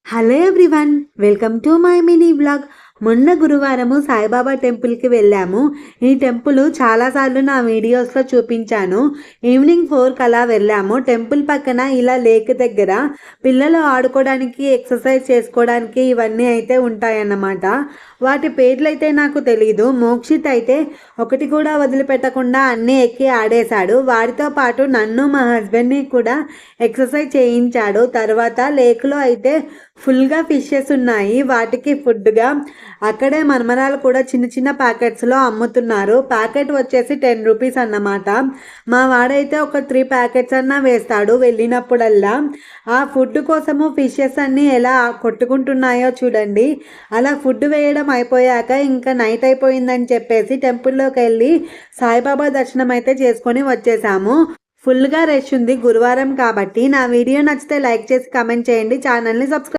Hello everyone, welcome to my mini blog. మొన్న గురువారము సాయిబాబా టెంపుల్కి వెళ్ళాము. ఈ టెంపుల్ చాలాసార్లు నా వీడియోస్లో చూపించాను. ఈవినింగ్ 4 అలా వెళ్ళాము. టెంపుల్ పక్కన ఇలా లేక్ దగ్గర పిల్లలు ఆడుకోవడానికి, ఎక్సర్సైజ్ చేసుకోవడానికి ఇవన్నీ అయితే ఉంటాయన్నమాట. వాటి పేర్లు అయితే నాకు తెలీదు. మోక్షిత్ అయితే ఒకటి కూడా వదిలిపెట్టకుండా అన్నీ ఎక్కి ఆడేశాడు. వాడితో పాటు నన్ను, మా హస్బెండ్ని కూడా ఎక్సర్సైజ్ చేయించాడు. తర్వాత లేక్లో అయితే ఫుల్గా ఫిషెస్ ఉన్నాయి. వాటికి ఫుడ్గా అక్కడే మరమరాలు కూడా చిన్న చిన్న ప్యాకెట్స్లో అమ్ముతున్నారు. ప్యాకెట్ వచ్చేసి 10 రూపీస్ అన్నమాట. మా వాడైతే ఒక 3 ప్యాకెట్స్ అన్నా వేస్తాడు వెళ్ళినప్పుడల్లా. ఆ ఫుడ్ కోసము ఫిషెస్ అన్నీ ఎలా కొట్టుకుంటున్నాయో చూడండి. అలా ఫుడ్ వేయడం అయిపోయాక ఇంకా నైట్ అయిపోయిందని చెప్పేసి టెంపుల్లోకి వెళ్ళి సాయిబాబా దర్శనం అయితే చేసుకొని వచ్చేసాము. ఫుల్గా రష్ ఉంది గురువారం కాబట్టి. నా వీడియో నచ్చితే లైక్ చేసి కామెంట్ చేయండి. ఛానల్ని సబ్స్క్రైబ్